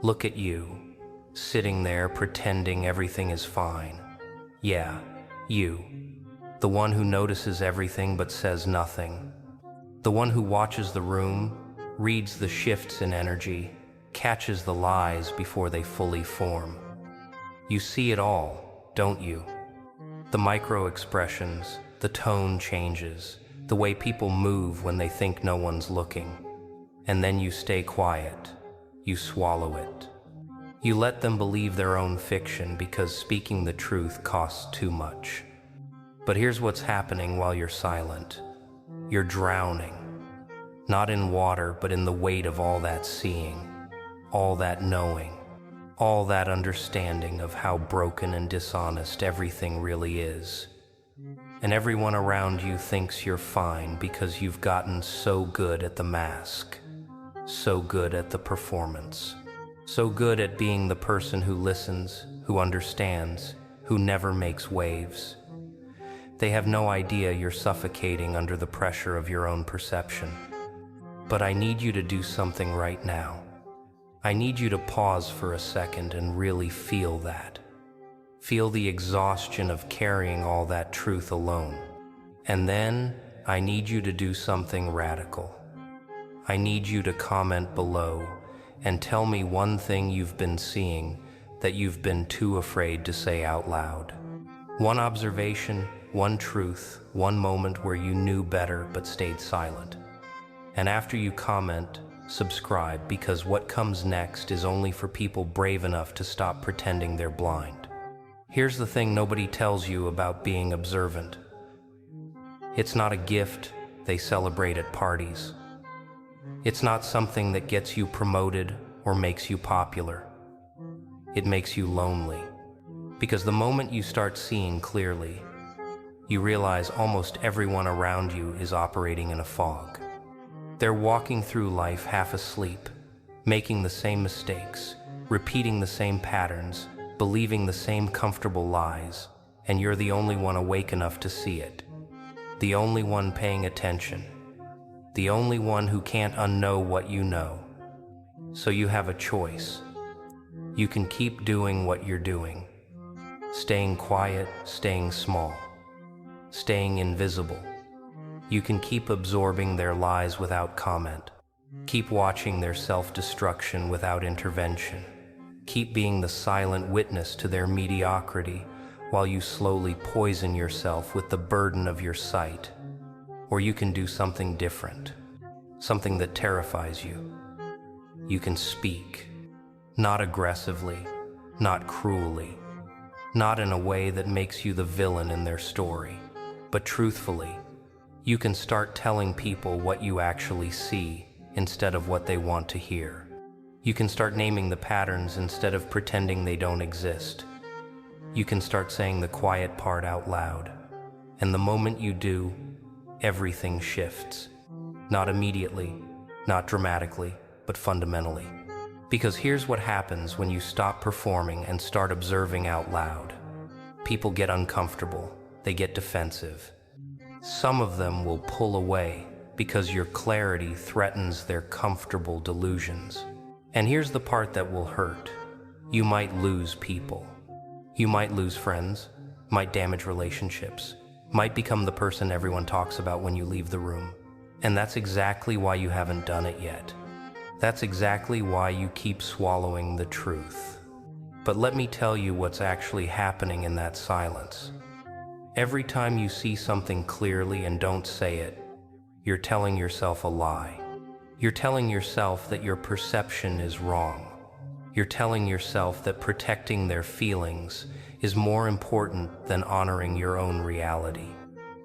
Look at you, sitting there pretending everything is fine. Yeah, you. The one who notices everything but says nothing. The one who watches the room, reads the shifts in energy, catches the lies before they fully form. You see it all, don't you? The micro expressions, the tone changes, the way people move when they think no one's looking. And then you stay quiet. You swallow it. You let them believe their own fiction because speaking the truth costs too much. But here's what's happening while you're silent. You're drowning. Not in water, but in the weight of all that seeing, all that knowing, all that understanding of how broken and dishonest everything really is. And everyone around you thinks you're fine because you've gotten so good at the mask, so good at the performance, so good at being the person who listens, who understands, who never makes waves. They have no idea you're suffocating under the pressure of your own perception. But I need you to do something right now. I need you to pause for a second and really feel that. Feel the exhaustion of carrying all that truth alone. And then I need you to do something radical. I need you to comment below and tell me one thing you've been seeing that you've been too afraid to say out loud. One observation, one truth, one moment where you knew better but stayed silent. And after you comment, subscribe, because what comes next is only for people brave enough to stop pretending they're blind. Here's the thing nobody tells you about being observant. It's not a gift they celebrate at parties. It's not something that gets you promoted or makes you popular. It makes you lonely. Because the moment you start seeing clearly, you realize almost everyone around you is operating in a fog. They're walking through life half asleep, making the same mistakes, repeating the same patterns, believing the same comfortable lies, and you're the only one awake enough to see it. The only one paying attention. The only one who can't unknow what you know. So you have a choice. You can keep doing what you're doing, staying quiet, staying small, staying invisible. You can keep absorbing their lies without comment. Keep watching their self-destruction without intervention. Keep being the silent witness to their mediocrity while you slowly poison yourself with the burden of your sight. Or you can do something different, something that terrifies you. You can speak, not aggressively, not cruelly, not in a way that makes you the villain in their story, but truthfully. You can start telling people what you actually see instead of what they want to hear. You can start naming the patterns instead of pretending they don't exist. You can start saying the quiet part out loud. And the moment you do, everything shifts. Not immediately, not dramatically, but fundamentally. Because here's what happens when you stop performing and start observing out loud. People get uncomfortable. They get defensive. Some of them will pull away because your clarity threatens their comfortable delusions. And here's the part that will hurt. You might lose people. You might lose friends, might damage relationships, might become the person everyone talks about when you leave the room. And that's exactly why you haven't done it yet. That's exactly why you keep swallowing the truth. But let me tell you what's actually happening in that silence. Every time you see something clearly and don't say it, you're telling yourself a lie. You're telling yourself that your perception is wrong. You're telling yourself that protecting their feelings is more important than honoring your own reality.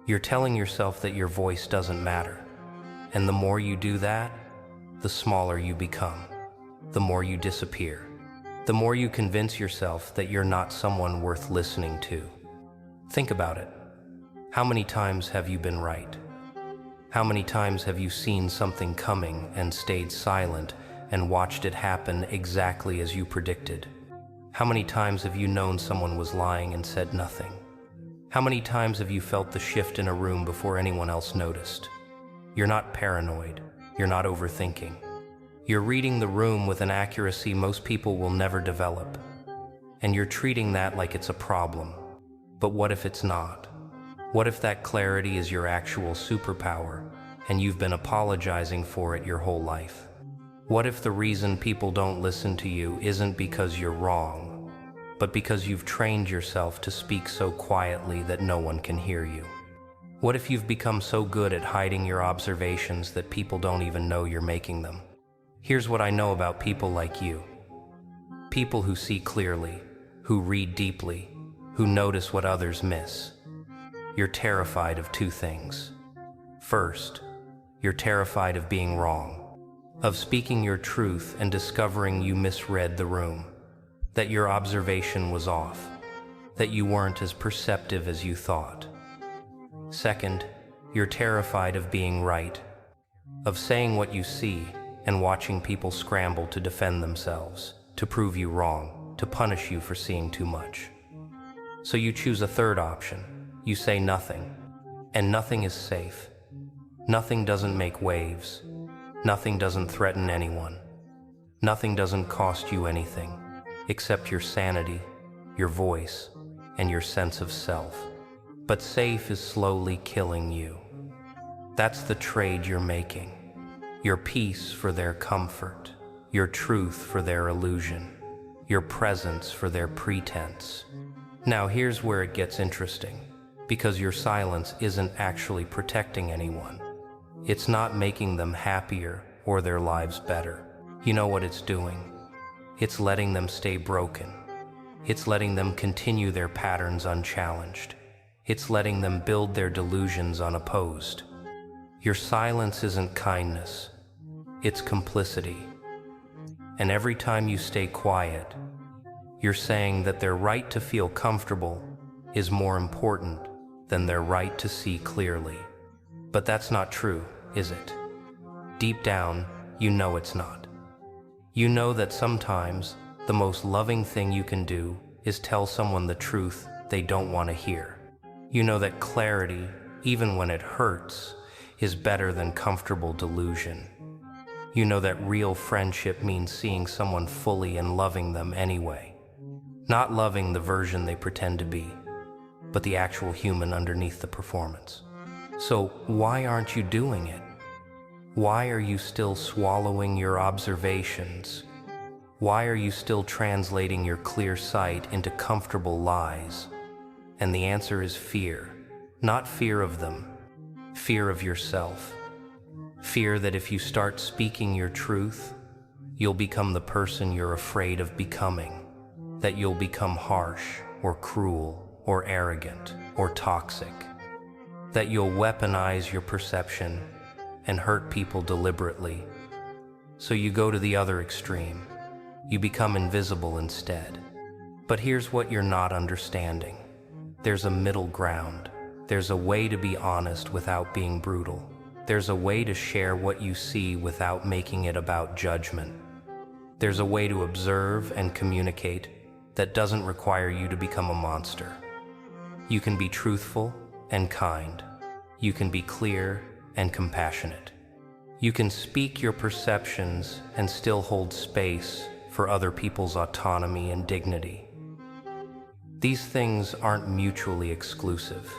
You're telling yourself that your voice doesn't matter. And the more you do that, the smaller you become. The more you disappear. The more you convince yourself that you're not someone worth listening to. Think about it. How many times have you been right? How many times have you seen something coming and stayed silent and watched it happen exactly as you predicted? How many times have you known someone was lying and said nothing? How many times have you felt the shift in a room before anyone else noticed? You're not paranoid. You're not overthinking. You're reading the room with an accuracy most people will never develop, and you're treating that like it's a problem. But what if it's not? What if that clarity is your actual superpower, and you've been apologizing for it your whole life? What if the reason people don't listen to you isn't because you're wrong, but because you've trained yourself to speak so quietly that no one can hear you? What if you've become so good at hiding your observations that people don't even know you're making them? Here's what I know about people like you. People who see clearly, who read deeply, who notice what others miss. You're terrified of two things. First, you're terrified of being wrong, of speaking your truth and discovering you misread the room, that your observation was off, that you weren't as perceptive as you thought. Second, you're terrified of being right, of saying what you see and watching people scramble to defend themselves, to prove you wrong, to punish you for seeing too much. So you choose a third option. You say nothing, and nothing is safe. Nothing doesn't make waves. Nothing doesn't threaten anyone. Nothing doesn't cost you anything, except your sanity, your voice, and your sense of self. But safe is slowly killing you. That's the trade you're making. Your peace for their comfort, your truth for their illusion, your presence for their pretense. Now here's where it gets interesting, because your silence isn't actually protecting anyone. It's not making them happier or their lives better. You know what it's doing? It's letting them stay broken. It's letting them continue their patterns unchallenged. It's letting them build their delusions unopposed. Your silence isn't kindness. It's complicity. And every time you stay quiet, you're saying that their right to feel comfortable is more important than their right to see clearly. But that's not true, is it? Deep down, you know it's not. You know that sometimes the most loving thing you can do is tell someone the truth they don't want to hear. You know that clarity, even when it hurts, is better than comfortable delusion. You know that real friendship means seeing someone fully and loving them anyway. Not loving the version they pretend to be, but the actual human underneath the performance. So why aren't you doing it? Why are you still swallowing your observations? Why are you still translating your clear sight into comfortable lies? And the answer is fear. Not fear of them, fear of yourself. Fear that if you start speaking your truth, you'll become the person you're afraid of becoming, that you'll become harsh or cruel or arrogant or toxic, that you'll weaponize your perception and hurt people deliberately. So you go to the other extreme. You become invisible instead. But here's what you're not understanding. There's a middle ground. There's a way to be honest without being brutal. There's a way to share what you see without making it about judgment. There's a way to observe and communicate that doesn't require you to become a monster. You can be truthful and kind. You can be clear and compassionate. You can speak your perceptions and still hold space for other people's autonomy and dignity. These things aren't mutually exclusive.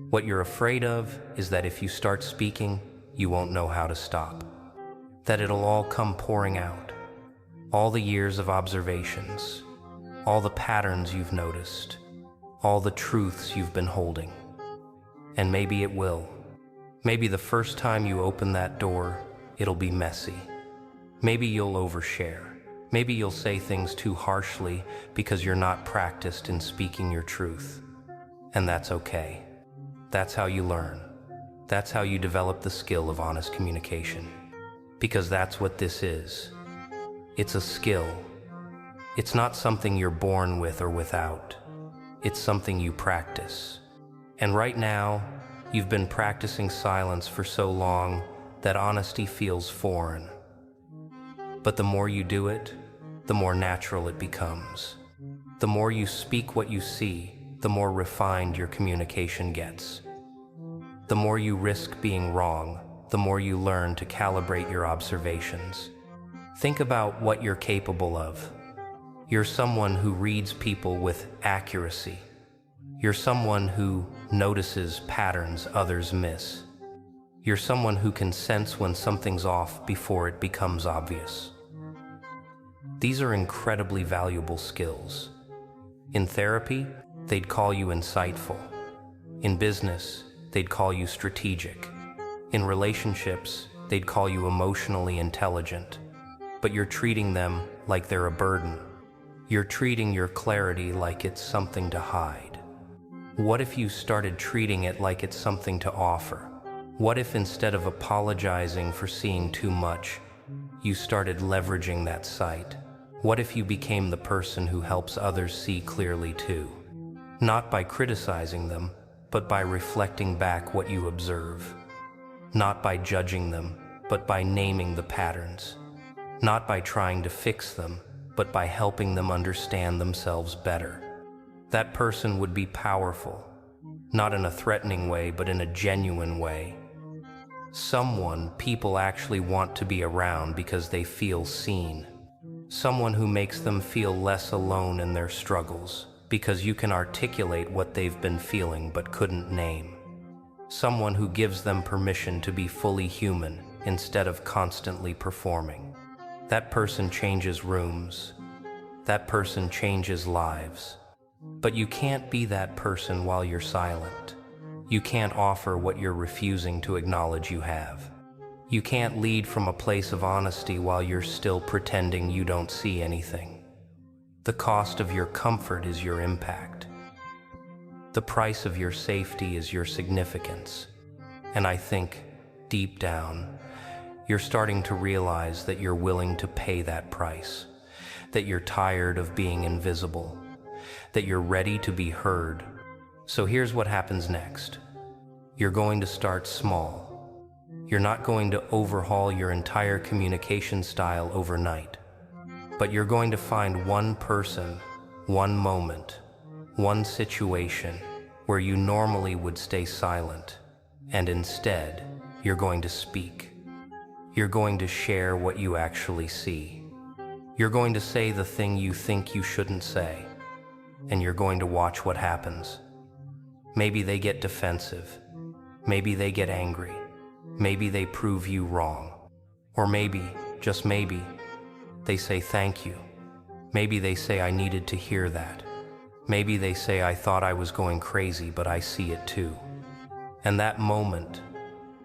What you're afraid of is that if you start speaking, you won't know how to stop. That it'll all come pouring out. All the years of observations, all the patterns you've noticed, all the truths you've been holding. And maybe it will. Maybe the first time you open that door, it'll be messy. Maybe you'll overshare. Maybe you'll say things too harshly because you're not practiced in speaking your truth. And that's okay. That's how you learn. That's how you develop the skill of honest communication. Because that's what this is. It's a skill. It's not something you're born with or without. It's something you practice. And right now, you've been practicing silence for so long that honesty feels foreign. But the more you do it, the more natural it becomes. The more you speak what you see, the more refined your communication gets. The more you risk being wrong, the more you learn to calibrate your observations. Think about what you're capable of. You're someone who reads people with accuracy. You're someone who notices patterns others miss. You're someone who can sense when something's off before it becomes obvious. These are incredibly valuable skills. In therapy, they'd call you insightful. In business, they'd call you strategic. In relationships, they'd call you emotionally intelligent. But you're treating them like they're a burden. You're treating your clarity like it's something to hide. What if you started treating it like it's something to offer? What if instead of apologizing for seeing too much, you started leveraging that sight? What if you became the person who helps others see clearly too? Not by criticizing them, but by reflecting back what you observe. Not by judging them, but by naming the patterns. Not by trying to fix them, but by helping them understand themselves better. That person would be powerful, not in a threatening way, but in a genuine way. Someone people actually want to be around because they feel seen. Someone who makes them feel less alone in their struggles, because you can articulate what they've been feeling but couldn't name. Someone who gives them permission to be fully human instead of constantly performing. That person changes rooms. That person changes lives. But you can't be that person while you're silent. You can't offer what you're refusing to acknowledge you have. You can't lead from a place of honesty while you're still pretending you don't see anything. The cost of your comfort is your impact. The price of your safety is your significance. And I think, deep down, you're starting to realize that you're willing to pay that price, that you're tired of being invisible, that you're ready to be heard. So here's what happens next. You're going to start small. You're not going to overhaul your entire communication style overnight, but you're going to find one person, one moment, one situation where you normally would stay silent, and instead, you're going to speak. You're going to share what you actually see. You're going to say the thing you think you shouldn't say, and you're going to watch what happens. Maybe they get defensive. Maybe they get angry. Maybe they prove you wrong. Or maybe, just maybe, they say thank you. Maybe they say I needed to hear that. Maybe they say I thought I was going crazy, but I see it too. And that moment,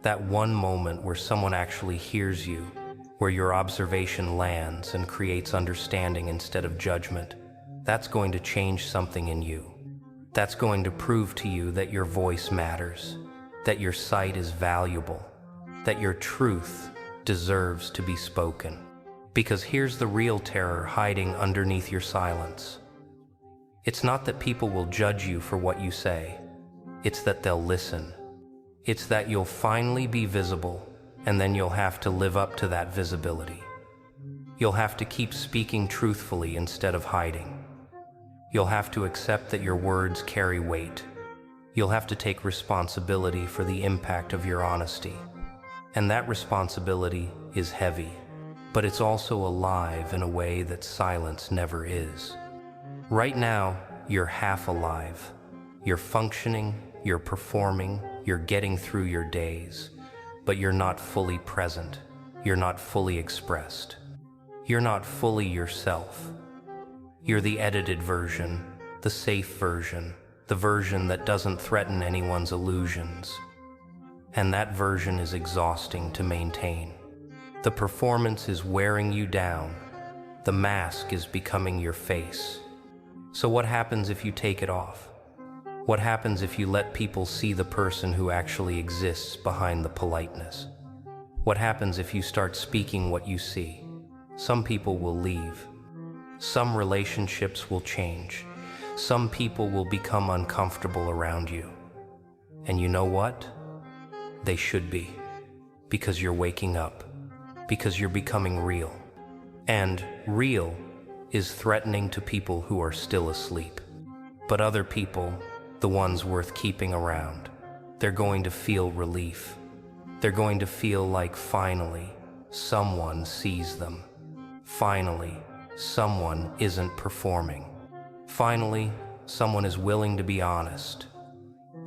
that one moment where someone actually hears you, where your observation lands and creates understanding instead of judgment, that's going to change something in you. That's going to prove to you that your voice matters, that your sight is valuable, that your truth deserves to be spoken. Because here's the real terror hiding underneath your silence. It's not that people will judge you for what you say. It's that they'll listen. It's that you'll finally be visible, and then you'll have to live up to that visibility. You'll have to keep speaking truthfully instead of hiding. You'll have to accept that your words carry weight. You'll have to take responsibility for the impact of your honesty. And that responsibility is heavy, but it's also alive in a way that silence never is. Right now, you're half alive. You're functioning, you're performing, you're getting through your days, but you're not fully present. You're not fully expressed. You're not fully yourself. You're the edited version, the safe version, the version that doesn't threaten anyone's illusions. And that version is exhausting to maintain. The performance is wearing you down. The mask is becoming your face. So what happens if you take it off? What happens if you let people see the person who actually exists behind the politeness? What happens if you start speaking what you see? Some people will leave. Some relationships will change. Some people will become uncomfortable around you. And you know what? They should be. Because you're waking up. Because you're becoming real. And real is threatening to people who are still asleep. But other people, the ones worth keeping around, they're going to feel relief. They're going to feel like finally someone sees them. Finally, someone isn't performing. Finally, someone is willing to be honest.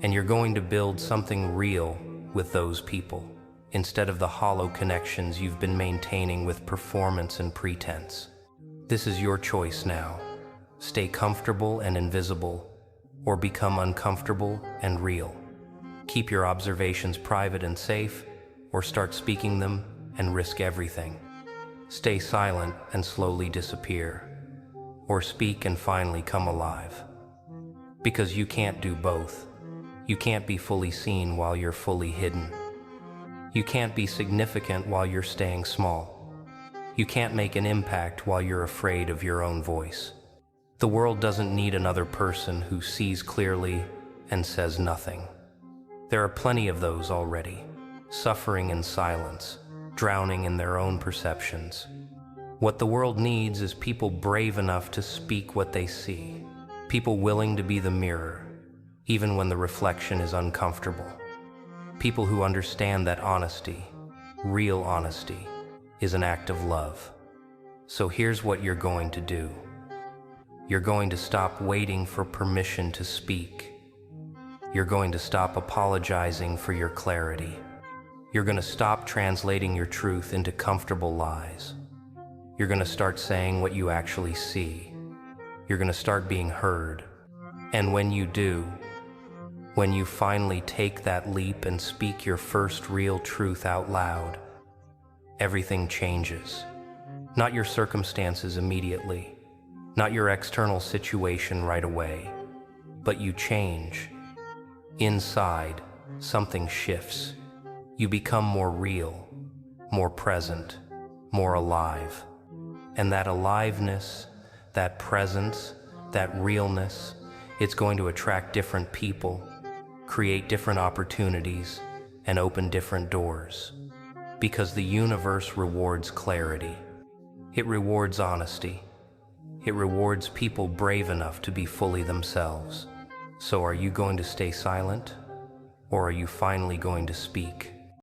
And you're going to build something real with those people, instead of the hollow connections you've been maintaining with performance and pretense. This is your choice now. Stay comfortable and invisible, or become uncomfortable and real. Keep your observations private and safe, or start speaking them and risk everything. Stay silent and slowly disappear, or speak and finally come alive. Because you can't do both. You can't be fully seen while you're fully hidden. You can't be significant while you're staying small. You can't make an impact while you're afraid of your own voice. The world doesn't need another person who sees clearly and says nothing. There are plenty of those already, suffering in silence, drowning in their own perceptions. What the world needs is people brave enough to speak what they see, people willing to be the mirror, even when the reflection is uncomfortable. People who understand that honesty, real honesty, is an act of love. So here's what you're going to do. You're going to stop waiting for permission to speak. You're going to stop apologizing for your clarity. You're going to stop translating your truth into comfortable lies. You're going to start saying what you actually see. You're going to start being heard. And when you do, when you finally take that leap and speak your first real truth out loud, everything changes. Not your circumstances immediately, not your external situation right away, but you change. Inside, something shifts. You become more real, more present, more alive. And that aliveness, that presence, that realness, it's going to attract different people, create different opportunities, and open different doors. Because the universe rewards clarity. It rewards honesty. It rewards people brave enough to be fully themselves. So are you going to stay silent? Or are you finally going to speak?